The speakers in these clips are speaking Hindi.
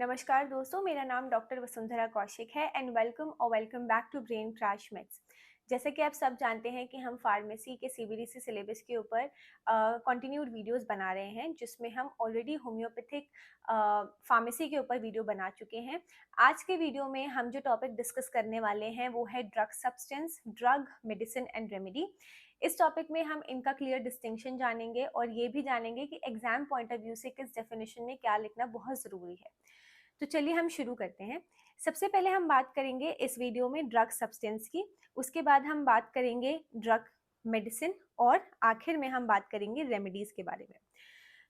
नमस्कार दोस्तों, मेरा नाम डॉक्टर वसुंधरा कौशिक है and welcome back to Brain Crash Myths. जैसे कि आप सब जानते हैं कि हम फार्मेसी के सीबीडीसी सिलेबस के ऊपर कंटिन्यूड वीडियोस बना रहे हैं, जिसमें हम ऑलरेडी होम्योपैथिक फार्मेसी के ऊपर वीडियो बना चुके हैं। आज के वीडियो में हम जो टॉपिक डिस्कस करने वाले हैं वो है drug substance, drug, medicine and remedy. इस टॉपिक में हम इनका क्लियर डिस्टिंक्शन जानेंगे और ये भी जानेंगे कि एग्जाम पॉइंट ऑफ व्यू से किस डेफिनेशन में क्या लिखना बहुत ज़रूरी है। तो चलिए हम शुरू करते हैं। सबसे पहले हम बात करेंगे इस वीडियो में ड्रग सब्सटेंस की, उसके बाद हम बात करेंगे ड्रग, मेडिसिन और आखिर में हम बात करेंगे रेमेडीज के बारे में।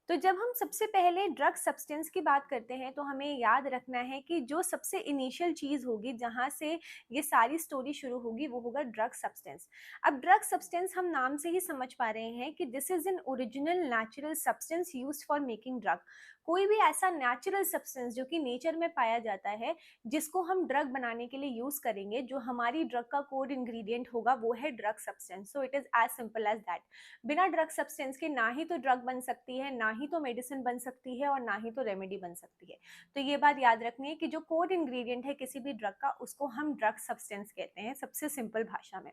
तो जब हम सबसे पहले ड्रग सब्सटेंस की बात करते हैं तो हमें याद रखना है कि जो सबसे इनिशियल चीज़ होगी जहाँ से ये सारी स्टोरी शुरू होगी वो होगा ड्रग सब्सटेंस। अब ड्रग सब्सटेंस हम नाम से ही समझ पा रहे हैं कि this is an original natural substance used for making drug. कोई भी ऐसा नेचुरल सब्सटेंस जो कि नेचर में पाया जाता है जिसको हम ड्रग बनाने के लिए यूज करेंगे, जो हमारी ड्रग का कोड इंग्रेडिएंट होगा वो है drug substance. So it is as simple as that. बिना ड्रग सब्सटेंस के ना ही तो ड्रग बन सकती है, ना ही तो मेडिसिन बन सकती है और ना ही तो रेमेडी बन सकती है। तो ये बात याद रखनी है कि जो कोड इंग्रेडिएंट है किसी भी ड्रग का उसको हम ड्रग सब्सटेंस कहते हैं, सबसे सिंपल भाषा में।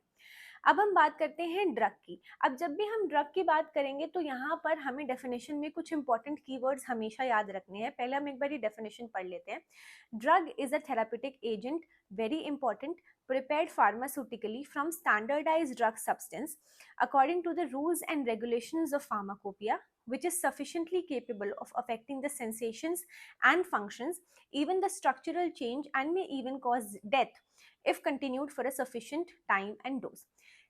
अब हम बात करते हैं ड्रग की। अब जब भी हम ड्रग की बात करेंगे तो यहाँ पर हमें डेफिनेशन में कुछ इंपॉर्टेंट कीवर्ड्स हमेशा याद रखने हैं। पहले हम एक बार डेफिनेशन पढ़ लेते हैं। Drug is a therapeutic agent, very important, prepared pharmaceutically from standardized drug substance according to the rules and regulations of pharmacopoeia, which is sufficiently capable of affecting the sensations and functions, even the structural change, and may even cause death if continued for a sufficient time and dose.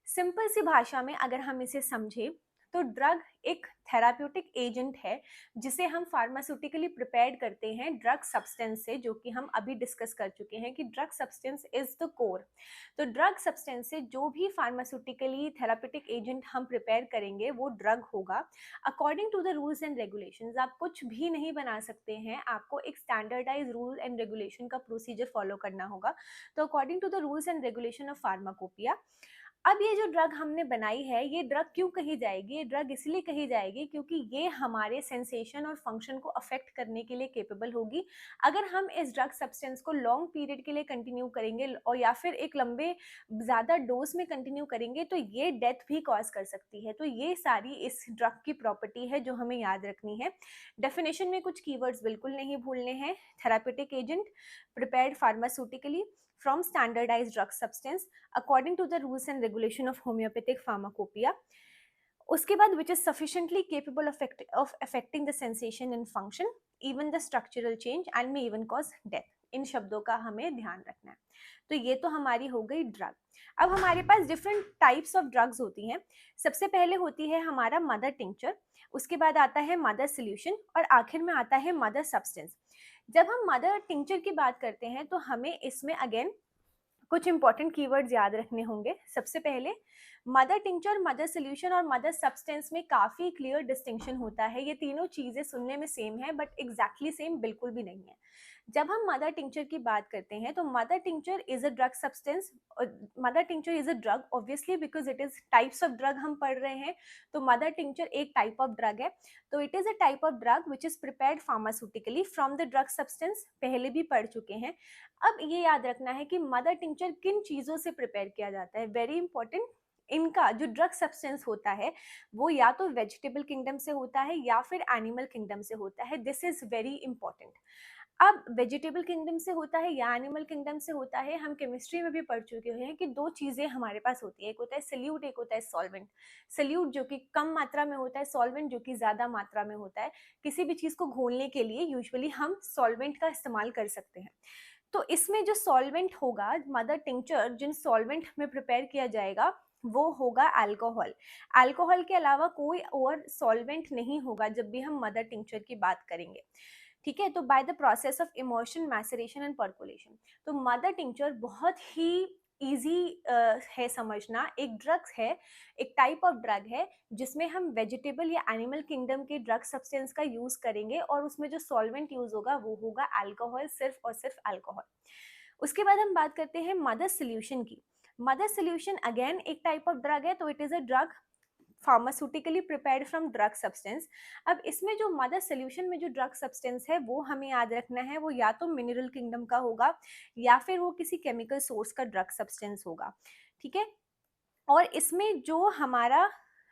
Simple सी भाषा में अगर हम इसे समझें तो ड्रग एक थेराप्यूटिक एजेंट है जिसे हम फार्मास्यूटिकली प्रिपेयर्ड करते हैं ड्रग सब्सटेंस से, जो कि हम अभी डिस्कस कर चुके हैं कि drug substance is the core. तो ड्रग सब्सटेंस से जो भी फार्मास्यूटिकली थेराप्यूटिक एजेंट हम प्रिपेयर करेंगे वो ड्रग होगा। According to the rules and regulations, आप कुछ भी नहीं बना सकते हैं, आपको एक स्टैंडर्डाइज रूल एंड रेगुलेशन का प्रोसीजर फॉलो करना होगा। तो according to the rules and regulation of pharmacopoeia, अब ये जो ड्रग हमने बनाई है ये ड्रग क्यों कही जाएगी? ये ड्रग इसलिए कही जाएगी क्योंकि ये हमारे सेंसेशन और फंक्शन को अफेक्ट करने के लिए केपेबल होगी। अगर हम इस ड्रग सब्सटेंस को लॉन्ग पीरियड के लिए कंटिन्यू करेंगे और या फिर एक लंबे ज़्यादा डोज में कंटिन्यू करेंगे तो ये डेथ भी कॉज कर सकती है। तो ये सारी इस ड्रग की प्रॉपर्टी है जो हमें याद रखनी है। डेफिनेशन में कुछ कीवर्ड्स बिल्कुल नहीं भूलने हैं। Therapeutic agent, prepared pharmaceutically from standardized drug substance according to the rules and regulation of homeopathic pharmacopoeia. उसके बाद which is sufficiently capable of affecting the sensation and function, even the structural change, and may even cause death. इन शब्दों का हमें ध्यान रखना है। तो ये तो हमारी हो गई ड्रग। अब हमारे पास डिफरेंट टाइप्स ऑफ ड्रग्स होती हैं। सबसे पहले होती है हमारा मदर टिंक्चर, उसके बाद आता है मदर सोल्यूशन और आखिर में आता है मदर सब्सटेंस। जब हम मदर टिंक्चर की बात करते हैं तो हमें इसमें अगेन कुछ इंपॉर्टेंट कीवर्ड्स याद रखने होंगे। सबसे पहले मदर टिंक्चर, मदर सोल्यूशन और मदर सब्सटेंस में काफ़ी क्लियर डिस्टिंक्शन होता है। ये तीनों चीज़ें सुनने में सेम है बट एग्जैक्टली सेम बिल्कुल भी नहीं है। जब हम मदर टिंक्चर की बात करते हैं तो mother tincture is a drug substance. Mother tincture is a drug obviously because it is types of drug हम पढ़ रहे हैं, तो मदर टिंक्चर एक टाइप ऑफ ड्रग है। तो it is a type of drug which is prepared pharmaceutically from the drug substance, पहले भी पढ़ चुके हैं। अब ये याद रखना है कि मदर टिंक्चर किन चीज़ों से प्रिपेयर किया जाता है, वेरी इंपॉर्टेंट। इनका जो ड्रग सब्सटेंस होता है वो या तो वेजिटेबल किंगडम से होता है या फिर एनिमल किंगडम से होता है। This is very important. अब वेजिटेबल किंगडम से होता है या एनिमल किंगडम से होता है, हम केमिस्ट्री में भी पढ़ चुके हैं कि दो चीज़ें हमारे पास होती है, एक होता है सल्यूट, एक होता है सॉल्वेंट। सल्यूट जो कि कम मात्रा में होता है, सॉल्वेंट जो कि ज़्यादा मात्रा में होता है। किसी भी चीज़ को घोलने के लिए यूजुअली हम सॉल्वेंट का इस्तेमाल कर सकते हैं। तो इसमें जो सॉल्वेंट होगा, मदर टिंक्चर जिन सॉल्वेंट में प्रिपेयर किया जाएगा वो होगा अल्कोहल। अल्कोहल के अलावा कोई और सॉल्वेंट नहीं होगा जब भी हम मदर टिंक्चर की बात करेंगे। ठीक है, तो by the process of emotion, maceration and percolation. तो मदर टिंक्चर बहुत ही ईजी है समझना। एक ड्रग है, एक टाइप ऑफ ड्रग है जिसमें हम वेजिटेबल या एनिमल किंगडम के ड्रग सब्सटेंस का यूज करेंगे और उसमें जो सॉल्वेंट यूज होगा वो होगा अल्कोहल, सिर्फ और सिर्फ अल्कोहल। उसके बाद हम बात करते हैं मदर सोल्यूशन की। मदर सोल्यूशन अगेन एक टाइप ऑफ ड्रग है, तो it is a drug pharmaceutically prepared from drug substance. अब इसमें जो मदर सोल्यूशन में जो ड्रग सब्सटेंस है वो हमें याद रखना है, वो या तो मिनरल किंगडम का होगा या फिर वो किसी केमिकल सोर्स का ड्रग सब्सटेंस होगा, ठीक है। और इसमें जो हमारा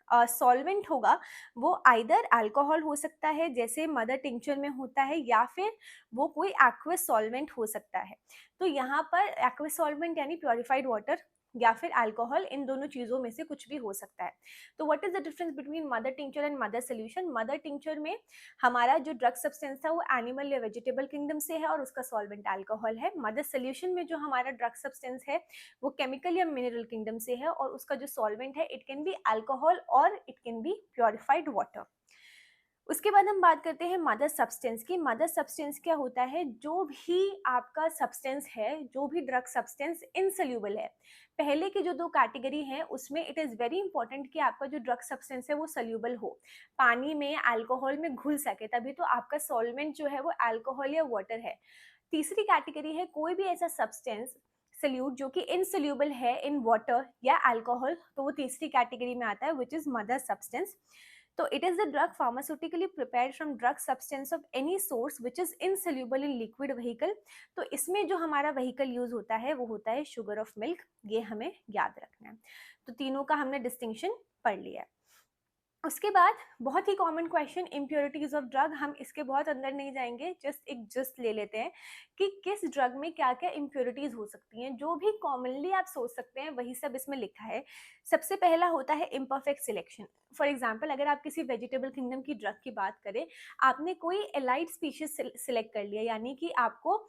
सॉल्वेंट होगा वो आइदर अल्कोहल हो सकता है जैसे मदर टिंचर में होता है, या फिर वो कोई एक्वस सॉल्वेंट हो सकता है। तो यहाँ पर एक्वस सॉल्वेंट यानी प्योरिफाइड वाटर या फिर अल्कोहल, इन दोनों चीज़ों में से कुछ भी हो सकता है। तो what is the difference between mother tincture and mother solution? Mother tincture में हमारा जो ड्रग सब्सटेंस था वो एनिमल या वेजिटेबल किंगडम से है और उसका सॉल्वेंट अल्कोहल है। मदर सोल्यूशन में जो हमारा ड्रग सब्सटेंस है वो केमिकल या मिनरल किंगडम से है और उसका जो सॉल्वेंट है इट कैन बी अल्कोहल और it can be purified water. उसके बाद हम बात करते हैं मदर सब्सटेंस की। मदर सब्सटेंस क्या होता है? जो भी आपका सब्सटेंस है, जो भी ड्रग सब्सटेंस इनसोल्यूबल है। पहले की जो दो कैटेगरी है उसमें इट इज़ वेरी इंपॉर्टेंट कि आपका जो ड्रग सब्सटेंस है वो सोल्यूबल हो, पानी में अल्कोहल में घुल सके, तभी तो आपका सॉल्वेंट जो है वो अल्कोहल या वाटर है। तीसरी कैटेगरी है कोई भी ऐसा सब्सटेंस सल्यूट जो कि इनसोल्यूबल है इन वाटर या अल्कोहल, तो वो तीसरी कैटेगरी में आता है विच इज मदर सब्सटेंस। तो it is the drug pharmaceutically prepared from drug substance of any source which is insoluble in liquid vehicle। तो इसमें जो हमारा vehicle यूज होता है वो होता है sugar of milk, ये हमें याद रखना है। तो तीनों का हमने डिस्टिंक्शन पढ़ लिया है। उसके बाद बहुत ही common question impurities of drug, हम इसके बहुत अंदर नहीं जाएंगे, जस्ट एक जस्ट ले लेते हैं कि किस ड्रग में क्या क्या इम्प्योरिटीज हो सकती हैं। जो भी कॉमनली आप सोच सकते हैं वही सब इसमें लिखा है। सबसे पहला होता है इम्परफेक्ट सिलेक्शन। फॉर एग्जाम्पल अगर आप किसी वेजिटेबल किंगडम की ड्रग की बात करें, आपने कोई एलाइड स्पीशीज सिलेक्ट कर लिया, यानी कि आपको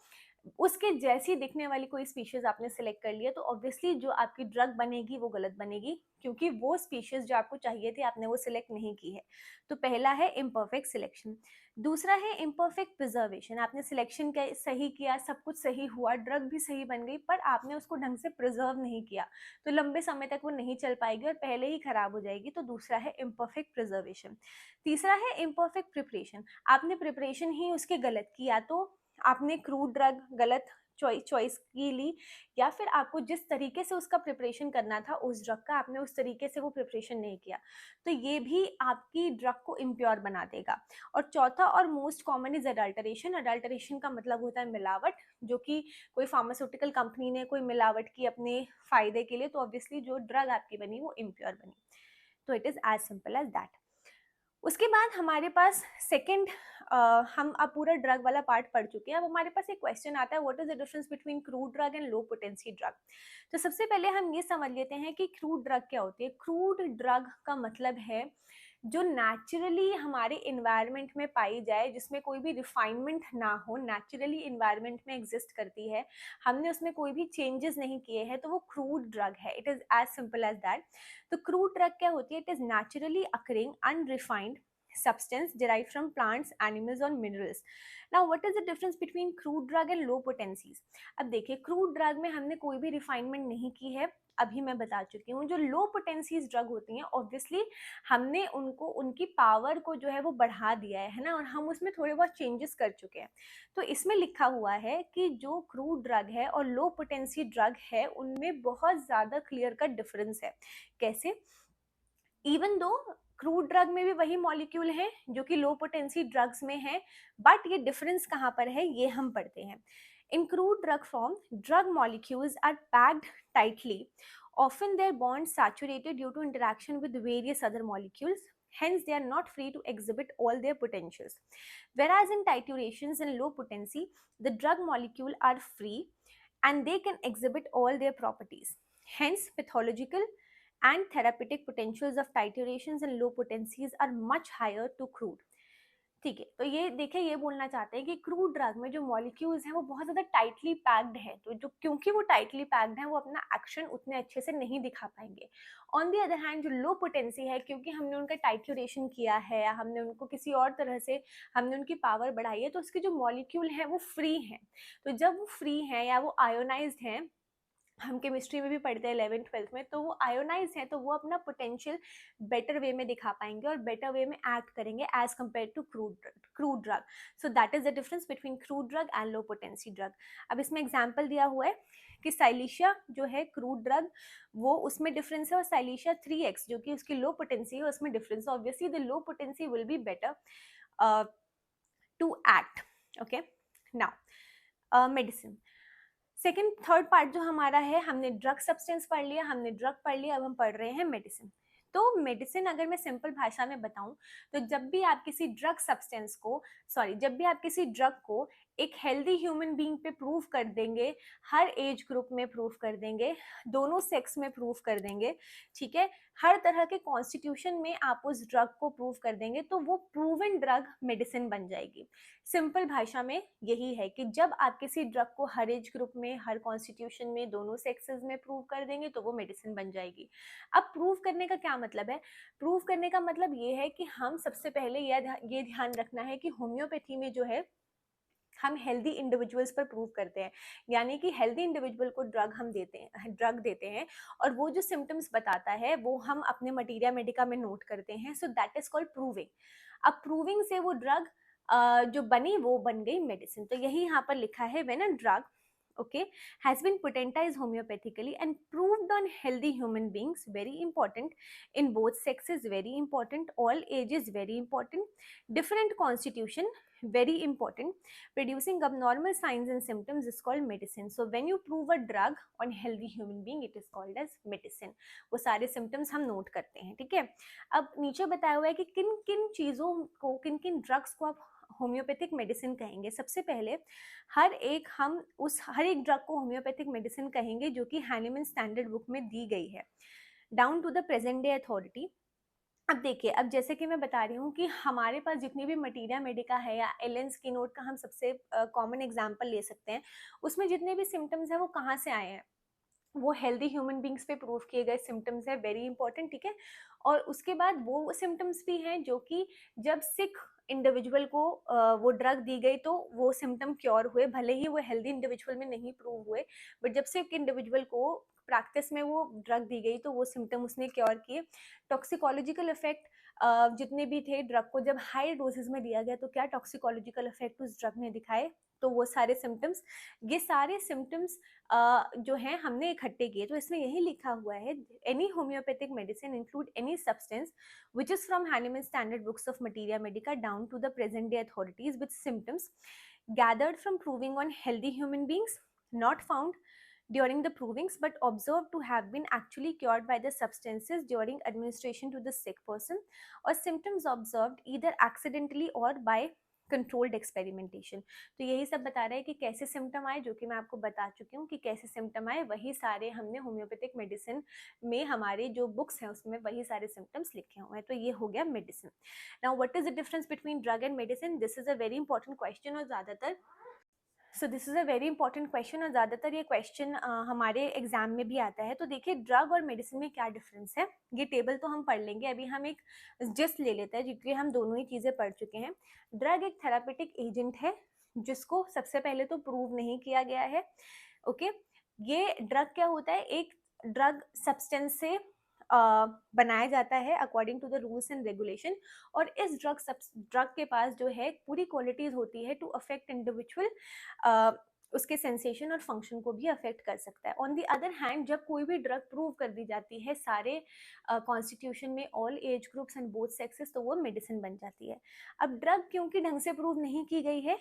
उसके जैसी दिखने वाली कोई स्पीशीज आपने सिलेक्ट कर लिया, तो ऑब्वियसली जो आपकी ड्रग बनेगी वो गलत बनेगी, क्योंकि वो स्पीशीज जो आपको चाहिए थी आपने वो सिलेक्ट नहीं की है। तो पहला है इम्परफेक्ट सिलेक्शन। दूसरा है इम्परफेक्ट प्रिजर्वेशन। आपने सिलेक्शन सही किया, सब कुछ सही हुआ, ड्रग भी सही बन गई, पर आपने उसको ढंग से प्रिजर्व नहीं किया, तो लंबे समय तक वो नहीं चल पाएगी और पहले ही खराब हो जाएगी। तो दूसरा है इम्परफेक्ट प्रिजर्वेशन। तीसरा है इम्परफेक्ट प्रिपरेशन। आपने प्रिपरेशन ही उसके गलत किया, तो आपने क्रूड ड्रग गलत चॉइस की ली, या फिर आपको जिस तरीके से उसका प्रिपरेशन करना था उस ड्रग का, आपने उस तरीके से वो प्रिपरेशन नहीं किया, तो ये भी आपकी ड्रग को इम्प्योर बना देगा। और चौथा और most common is adulteration. Adulteration का मतलब होता है मिलावट, जो कि कोई फार्मास्यूटिकल कंपनी ने कोई मिलावट की अपने फायदे के लिए, तो ऑब्वियसली जो ड्रग आपकी बनी वो इम्प्योर बनी। तो it is as simple as that. उसके बाद हमारे पास सेकेंड, हम अब पूरा ड्रग वाला पार्ट पढ़ चुके हैं। अब हमारे पास एक क्वेश्चन आता है, what is the difference between crude drug and low potency drug. तो सबसे पहले हम ये समझ लेते हैं कि क्रूड ड्रग क्या होती है। क्रूड ड्रग का मतलब है जो नेचुरली हमारे इन्वायरमेंट में पाई जाए, जिसमें कोई भी रिफाइनमेंट ना हो, नेचुरली इन्वायरमेंट में एग्जिस्ट करती है, हमने उसमें कोई भी चेंजेस नहीं किए हैं, तो वो क्रूड ड्रग है। It is as simple as that. तो क्रूड ड्रग क्या होती है? It is naturally occurring unrefined substance derived from plants, animals or minerals. Now what is the difference between crude drug and low potencies? अब देखिए, क्रूड ड्रग में हमने कोई भी रिफाइनमेंट नहीं की है, अभी मैं बता चुकी हूँ। जो लो पोटेंसीज ड्रग होती हैं ऑब्वियसली हमने उनको उनकी पावर को जो है वो बढ़ा दिया है ना, और हम उसमें थोड़े बहुत चेंजेस कर चुके हैं। तो इसमें लिखा हुआ है कि जो क्रूड ड्रग है और लो पोटेंसी ड्रग है उनमें बहुत ज़्यादा क्लियर कट डिफरेंस है। कैसे? इवन दो क्रूड ड्रग में भी वही मॉलिक्यूल है जो कि लो पोटेंसी ड्रग्स में है, बट ये डिफरेंस कहाँ पर है ये हम पढ़ते हैं। In crude drug form drug molecules are packed tightly, often their bonds saturated due to interaction with various other molecules, hence they are not free to exhibit all their potentials. Whereas in titurations and low potency the drug molecule are free and they can exhibit all their properties, hence pathological and therapeutic potentials of titurations and low potencies are much higher to crude। ठीक है, तो ये देखिए, ये बोलना चाहते हैं कि क्रूड ड्रग में जो मॉलिक्यूल्स हैं वो बहुत ज़्यादा टाइटली पैक्ड है, तो जो क्योंकि वो टाइटली पैक्ड है वो अपना एक्शन उतने अच्छे से नहीं दिखा पाएंगे। ऑन दी अदर हैंड जो लो पोटेंसी है, क्योंकि हमने उनका टाइट्यूरेशन किया है या हमने उनको किसी और तरह से हमने उनकी पावर बढ़ाई है, तो उसके जो मॉलिक्यूल हैं वो फ्री हैं। तो जब वो फ्री हैं या वो आयोनाइज्ड हैं हम केमिस्ट्री में भी पढ़ते हैं 11th-12th में, तो वो आयोनाइज है तो वो अपना पोटेंशियल बेटर वे में दिखा पाएंगे और बेटर वे में एक्ट करेंगे as compare to crude drug. So that is the difference between crude drug and low potency drug. अब इसमें एग्जाम्पल दिया हुआ है कि साइलिशिया जो है क्रूड ड्रग, वो उसमें डिफरेंस है, और साइलिशिया 3x जो कि उसकी लो पोटेंसी है उसमें डिफरेंस है. Obviously the low potency will be better to act. Okay, now medicine. Second third part जो हमारा है, हमने ड्रग सब्सटेंस पढ़ लिया, हमने ड्रग पढ़ लिया, अब हम पढ़ रहे हैं मेडिसिन. तो मेडिसिन अगर मैं सिंपल भाषा में बताऊं तो जब भी आप किसी ड्रग सब्सटेंस को, जब भी आप किसी ड्रग को एक हेल्दी ह्यूमन बीइंग पे प्रूव कर देंगे, हर एज ग्रुप में प्रूव कर देंगे, दोनों सेक्स में प्रूव कर देंगे, ठीक है, हर तरह के कॉन्स्टिट्यूशन में आप उस ड्रग को प्रूव कर देंगे, तो वो प्रूवन ड्रग मेडिसिन बन जाएगी. सिंपल भाषा में यही है कि जब आप किसी ड्रग को हर एज ग्रुप में, हर कॉन्स्टिट्यूशन में, दोनों सेक्सेस में प्रूव कर देंगे तो वो मेडिसिन बन जाएगी. अब प्रूव करने का क्या मतलब है? प्रूव करने का मतलब ये है कि हम सबसे पहले ये ध्यान रखना है कि होम्योपैथी में जो है हम हेल्दी इंडिविजुअल्स पर प्रूव करते हैं, यानी कि हेल्दी इंडिविजुअल को ड्रग देते हैं और वो जो सिम्टम्स बताता है वो हम अपने मटीरिया मेडिका में नोट करते हैं. सो दैट इज कॉल्ड प्रूविंग. अब प्रूविंग से वो ड्रग जो बनी वो बन गई मेडिसिन. तो यही यहाँ पर लिखा है, when a drug has been potentized homeopathically and proved on healthy human beings, very important, in both sexes, very important, all ages, very important, different constitution, very important, producing abnormal signs and symptoms is called medicine. So when you prove a drug on healthy human being, it is called as medicine. वो सारे symptoms हम नोट करते हैं, ठीक है. अब नीचे बताया हुआ है कि किन किन चीज़ों को, किन किन ड्रग्स को आप होम्योपैथिक मेडिसिन कहेंगे. सबसे पहले हर एक ड्रग को होम्योपैथिक मेडिसिन कहेंगे जो कि हैनीमन स्टैंडर्ड बुक में दी गई है, down to the present day authority. अब देखिए, अब जैसे कि मैं बता रही हूँ कि हमारे पास जितनी भी मटीरिया मेडिका है या एलन स्किनोड का हम सबसे कॉमन एग्जांपल ले सकते हैं, उसमें जितने भी सिम्टम्स हैं वो कहाँ से आए हैं? वो हेल्दी ह्यूमन बींग्स पे प्रूव किए गए सिम्टम्स है, वेरी इंपॉर्टेंट, ठीक है. और उसके बाद वो सिम्टम्स भी हैं जो कि जब सिक इंडिविजुअल को वो ड्रग दी गई तो वो सिम्टम क्योर हुए, भले ही वो हेल्दी इंडिविजुअल में नहीं प्रूव हुए, बट जब सिक इंडिविजुअल को प्रैक्टिस में वो ड्रग दी गई तो वो सिम्टम उसने क्योर किए. टॉक्सिकोलॉजिकल इफेक्ट जितने भी थे, ड्रग को जब हाई डोजेस में दिया गया तो क्या टॉक्सिकोलॉजिकल इफेक्ट उस ड्रग ने दिखाए, तो वो सारे सिम्टम्स, ये सारे सिम्टम्स जो हैं हमने इकट्ठे किए. तो इसमें यही लिखा हुआ है, any homeopathic medicine include any substance which is from Hahnemann Standard Books of Materia Medica down to the present day authorities with symptoms gathered from proving on healthy human beings, not found during the provings but observed to have been actually cured by the substances during administration to the sick person, or symptoms observed either accidentally or by controlled experimentation. तो यही सब बता रहा है कि कैसे सिम्टम आए, जो कि मैं आपको बता चुकी हूँ कि कैसे सिम्टम आए, वही सारे हमने होम्योपैथिक मेडिसिन में, हमारे जो बुक्स हैं उसमें वही सारे सिम्टम्स लिखे हुए हैं. तो ये हो गया medicine. Now what is the difference between drug and medicine? This is a very important question और ज़्यादातर ये क्वेश्चन हमारे एग्जाम में भी आता है. तो देखिए, ड्रग और मेडिसिन में क्या डिफरेंस है, ये टेबल तो हम पढ़ लेंगे. अभी हम एक जस्ट ले लेते हैं जिसके हम दोनों ही चीज़ें पढ़ चुके हैं. ड्रग एक थेरापेटिक एजेंट है जिसको सबसे पहले तो प्रूव नहीं किया गया है. ओके, ये ड्रग क्या होता है, एक ड्रग सब्सटेंस से बनाया जाता है according to the rules and regulation, और इस ड्रग के पास जो है पूरी क्वालिटीज होती है टू अफेक्ट इंडिविजुअल, उसके सेंसेशन और फंक्शन को भी अफेक्ट कर सकता है. ऑन द अदर हैंड, जब कोई भी ड्रग प्रूव कर दी जाती है सारे कॉन्स्टिट्यूशन में, all age groups and both sexes, तो वो मेडिसिन बन जाती है. अब ड्रग क्योंकि ढंग से प्रूव नहीं की गई है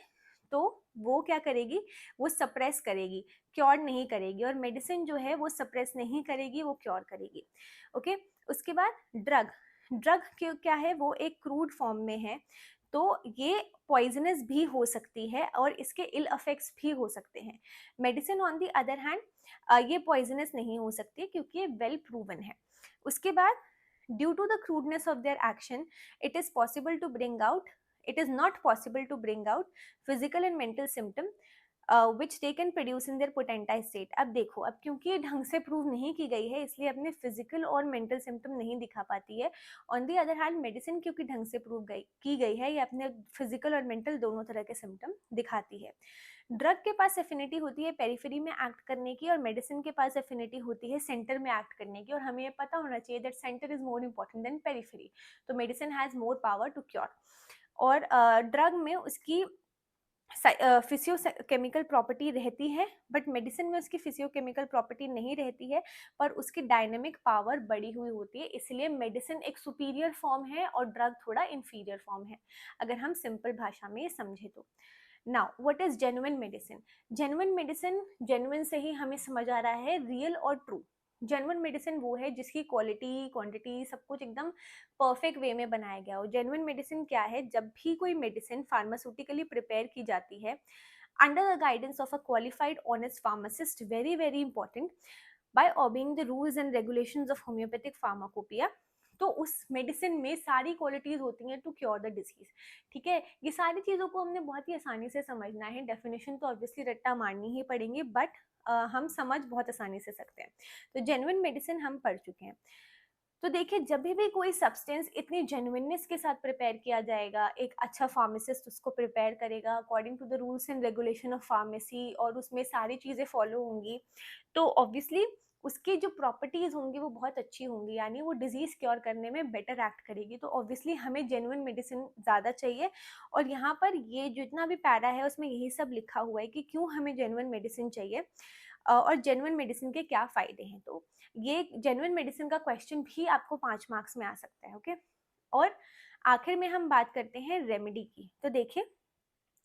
तो वो क्या करेगी, वो सप्रेस करेगी, क्योर नहीं करेगी. और मेडिसिन जो है वो सप्रेस नहीं करेगी, वो क्योर करेगी. ओके, उसके बाद ड्रग क्या है, वो एक क्रूड फॉर्म में है, तो ये पॉइजनस भी हो सकती है और इसके इल इफेक्ट्स भी हो सकते हैं. Medicine on the other hand ये पॉइजनस नहीं हो सकती क्योंकि ये वेल प्रूवन है. उसके बाद, due to the crudeness of their action, it is not possible to bring out physical and mental symptom which they can produce in their potential state. अब देखो, अब क्योंकि ये ढंग से प्रूव नहीं की गई है इसलिए अपने फिजिकल और मेंटल सिम्टम नहीं दिखा पाती है। On the other hand medicine क्योंकि ढंग से प्रूव की गई है, ये अपने फिजिकल और मेंटल दोनों तरह के सिम्टम दिखाती है। ड्रग के पास एफिनिटी होती है पेरिफेरी में एक्ट करने की, और मेडिसिन के पास एफिनिटी होती है सेंटर में एक्ट करने की, और हमें ये पता होना चाहिए that centre is more important than periphery. तो medicine has more power to cure, और ड्रग में उसकी फिजियोकेमिकल प्रॉपर्टी रहती है, बट मेडिसिन में उसकी फिजियोकेमिकल प्रॉपर्टी नहीं रहती है, पर उसकी डायनेमिक पावर बढ़ी हुई होती है। इसलिए मेडिसिन एक सुपीरियर फॉर्म है और ड्रग थोड़ा इंफीरियर फॉर्म है, अगर हम सिंपल भाषा में समझे तो। Now what is genuine medicine? Genuine medicine, genuine से ही हमें समझ आ रहा है रियल और ट्रू। जेन्युइन मेडिसिन वो है जिसकी क्वालिटी, क्वांटिटी, सब कुछ एकदम परफेक्ट वे में बनाया गया हो। जेन्युइन मेडिसिन क्या है? जब भी कोई मेडिसिन फार्मास्यूटिकली प्रिपेयर की जाती है under the guidance of a qualified honest pharmacist, very very important, by obeying the rules and regulations of homeopathic pharmacopoeia, तो उस मेडिसिन में सारी क्वालिटीज होती हैं टू क्योर द डिजीज। ठीक है, ये सारी चीज़ों को हमने बहुत ही आसानी से समझना है। डेफिनेशन तो ऑब्वियसली रट्टा मारनी ही पड़ेंगे, बट हम समझ बहुत आसानी से सकते हैं। तो जेन्युइन मेडिसिन हम पढ़ चुके हैं। तो देखिए, जब भी कोई सब्सटेंस इतनी जेन्युइननेस के साथ प्रिपेयर किया जाएगा, एक अच्छा फार्मासिस्ट उसको प्रिपेयर करेगा according to the rules and regulation of pharmacy, और उसमें सारी चीज़ें फॉलो होंगी, तो ऑब्वियसली उसकी जो प्रॉपर्टीज होंगी वो बहुत अच्छी होंगी, यानी वो डिजीज क्योर करने में बेटर एक्ट करेगी। तो ऑब्वियसली हमें जेन्युइन मेडिसिन ज़्यादा चाहिए, और यहाँ पर ये जितना भी पैरा है उसमें यही सब लिखा हुआ है कि क्यों हमें जेन्युइन मेडिसिन चाहिए और जेन्युइन मेडिसिन के क्या फ़ायदे हैं। तो ये जेन्युइन मेडिसिन का क्वेश्चन भी आपको 5 मार्क्स में आ सकता है। ओके, और आखिर में हम बात करते हैं रेमेडी की। तो देखिए,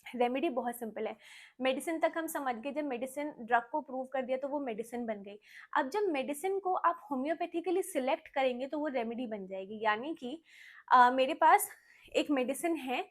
रेमेडी बहुत सिंपल है। मेडिसिन तक हम समझ गए, जब मेडिसिन ड्रग को प्रूव कर दिया तो वो मेडिसिन बन गई। अब जब मेडिसिन को आप होम्योपैथिकली सिलेक्ट करेंगे तो वो रेमेडी बन जाएगी, यानी कि मेरे पास एक मेडिसिन है,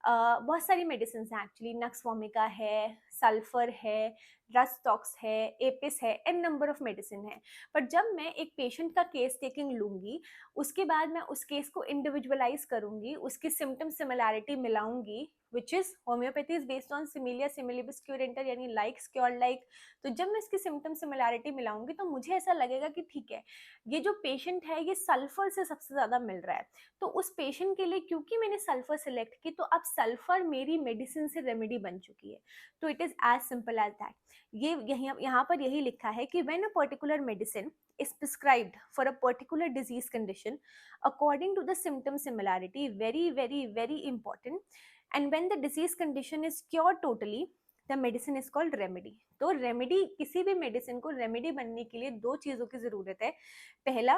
बहुत सारी मेडिसिन हैं एक्चुअली, नक्स वोमिका है, सल्फर है, रस्टॉक्स है, एपिस है, एन नंबर ऑफ मेडिसिन है। पर जब मैं एक पेशेंट का केस टेकिंग लूंगी, उसके बाद मैं उस केस को इंडिविजुअलाइज करूंगी, उसकी सिम्टम सिमिलैरिटी मिलाऊंगी, which is homeopathy is based on सिमिलिया सिमिलिबिस क्यूरेंटर, यानी लाइक क्योर लाइक। तो जब मैं इसकी सिम्टम सिमिलैरिटी मिलाऊंगी तो मुझे ऐसा लगेगा कि ठीक है, ये जो पेशेंट है ये सल्फर से सबसे ज्यादा मिल रहा है, तो उस पेशेंट के लिए क्योंकि मैंने सल्फर सिलेक्ट की, तो अब सल्फर मेरी मेडिसिन से रेमेडी बन चुकी है। तो it is as simple as that. ये यहाँ पर यही लिखा है कि when a particular medicine is prescribed for a particular disease condition according to the symptom similarity, very very very important, and when the disease condition is cured totally, the medicine is called remedy. तो रेमेडी, किसी भी मेडिसिन को रेमेडी बनने के लिए दो चीज़ों की ज़रूरत है। पहला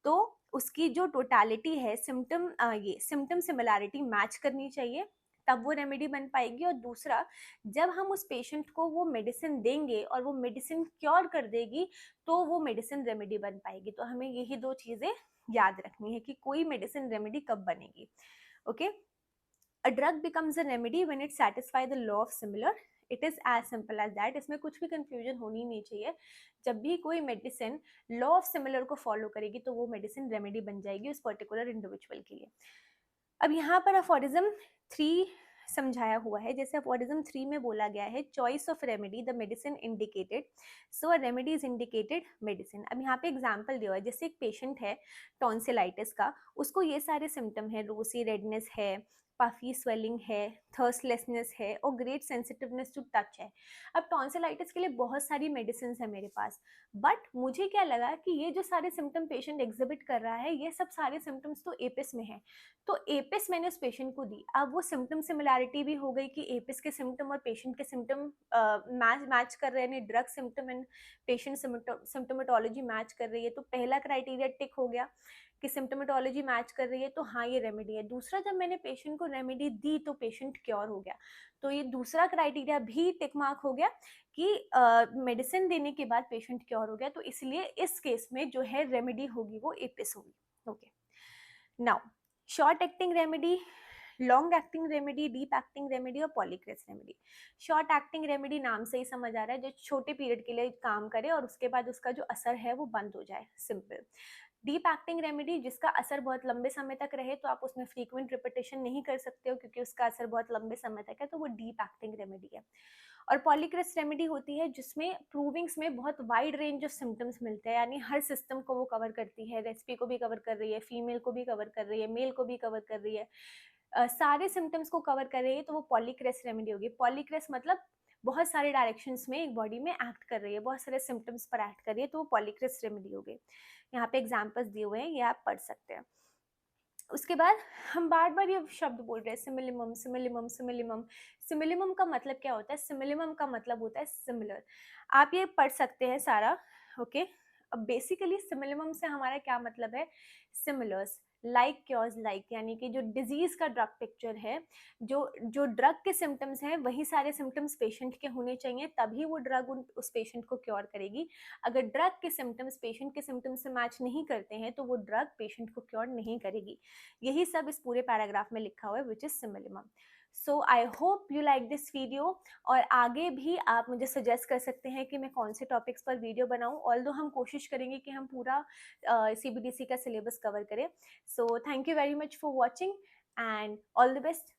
तो उसकी जो टोटालिटी है, सिम्टम ये सिम्टम सिमिलैरिटी मैच करनी चाहिए, तब वो रेमेडी बन पाएगी। और दूसरा, जब हम उस पेशेंट को वो मेडिसिन देंगे और वो मेडिसिन क्योर कर देगी, तो वो मेडिसिन रेमेडी बन पाएगी। तो हमें यही दो चीज़ें याद रखनी है कि कोई मेडिसिन रेमेडी कब बनेगी। Okay, a drug becomes a remedy when it satisfy the law of similar. It is as simple as that. इसमें कुछ भी कंफ्यूजन होनी नहीं चाहिए। जब भी कोई मेडिसिन लॉ ऑफ सिमिलर को फॉलो करेगी तो वो मेडिसिन रेमेडी बन जाएगी उस पर्टिकुलर इंडिविजुअल के लिए। अब यहाँ पर अफोरिज्म 3 समझाया हुआ है। जैसे अफोरिज्म 3 में बोला गया है, choice of remedy the medicine indicated, so a remedy is indicated medicine. अब यहाँ पे एग्जांपल दिया हुआ है, जैसे एक पेशेंट है टॉन्सिलाइटिस का, उसको ये सारे सिम्टम है, रोसी रेडनेस है, पफी स्वेलिंग है, थर्स्टलेसनेस है और ग्रेट सेंसिटिवनेस टू टच है। अब टॉन्सिलाइटिस के लिए बहुत सारी मेडिसिन है मेरे पास, बट मुझे क्या लगा कि ये जो सारे सिम्टम पेशेंट एग्जिबिट कर रहा है, ये सब सारे सिम्टम्स तो एपिस में है, तो एपिस मैंने उस पेशेंट को दी। अब वो सिम्टम सिमिलैरिटी भी हो गई कि एपिस के सिम्टम और पेशेंट के सिम्टम मैच कर रहे हैं, यानी drug symptom and patient symptomatology match कर रही है। तो पहला क्राइटेरिया टिक हो गया कि सिम्टोमेटोलॉजी मैच कर रही है, तो हाँ ये रेमेडी है। दूसरा, जब मैंने पेशेंट को रेमेडी दी तो पेशेंट क्योर हो गया, तो ये दूसरा क्राइटेरिया भी टिक मार्क हो गया कि मेडिसिन देने के बाद पेशेंट क्योर हो गया। तो इसलिए इस केस में जो है रेमेडी होगी वो एपिस होगी। Okay, now short acting remedy, long acting remedy, deep acting remedy और पॉलीक्रेस रेमेडी। शॉर्ट एक्टिंग रेमेडी नाम से ही समझ आ रहा है, जो छोटे पीरियड के लिए काम करे और उसके बाद उसका जो असर है वो बंद हो जाए, सिंपल। डीप एक्टिंग रेमेडी, जिसका असर बहुत लंबे समय तक रहे, तो आप उसमें फ्रीक्वेंट रिपीटेशन नहीं कर सकते हो क्योंकि उसका असर बहुत लंबे समय तक है, तो वो डीप एक्टिंग रेमेडी है। और पॉलीक्रेस रेमेडी होती है जिसमें प्रूविंग्स में बहुत वाइड रेंज ऑफ सिम्टम्स मिलते हैं, यानी हर सिस्टम को वो कवर करती है, रेसिपी को भी कवर कर रही है, फीमेल को भी कवर कर रही है, मेल को भी कवर कर रही है, सारे सिम्टम्स को कवर कर रही है, तो वो पॉलीक्रेस रेमेडी होगी। पॉलीक्रेस मतलब बहुत सारे डायरेक्शंस में एक बॉडी में एक्ट कर रही है, बहुत सारे सिम्टम्स पर एक्ट कर रही है, तो वो पॉलीक्रेस रेमेडी होगी। यहाँ पे एग्जाम्पल्स दिए हुए हैं, ये आप पढ़ सकते हैं। उसके बाद हम बार बार ये शब्द बोल रहे हैं सिमिलिमम सिमिलिमम सिमिलिमम। सिमिलिमम का मतलब क्या होता है? सिमिलिमम का मतलब होता है सिमिलर। आप ये पढ़ सकते हैं सारा, ओके। अब बेसिकली सिमिलिमम से हमारा क्या मतलब है? सिमिलर्स, लाइक क्योर्स लाइक, यानी कि जो डिजीज का ड्रग पिक्चर है, जो जो ड्रग के सिम्टम्स हैं वही सारे सिम्टम्स पेशेंट के होने चाहिए, तभी वो ड्रग उस पेशेंट को क्योर करेगी। अगर ड्रग के सिम्टम्स पेशेंट के सिम्टम्स से मैच नहीं करते हैं तो वो ड्रग पेशेंट को क्योर नहीं करेगी। यही सब इस पूरे पैराग्राफ में लिखा हुआ है, which is similimum. So I hope you like this video, और आगे भी आप मुझे सजेस्ट कर सकते हैं कि मैं कौन से टॉपिक्स पर वीडियो बनाऊं। ऑल्दो हम कोशिश करेंगे कि हम पूरा CBDC का सिलेबस कवर करें। So thank you very much for watching and all the best.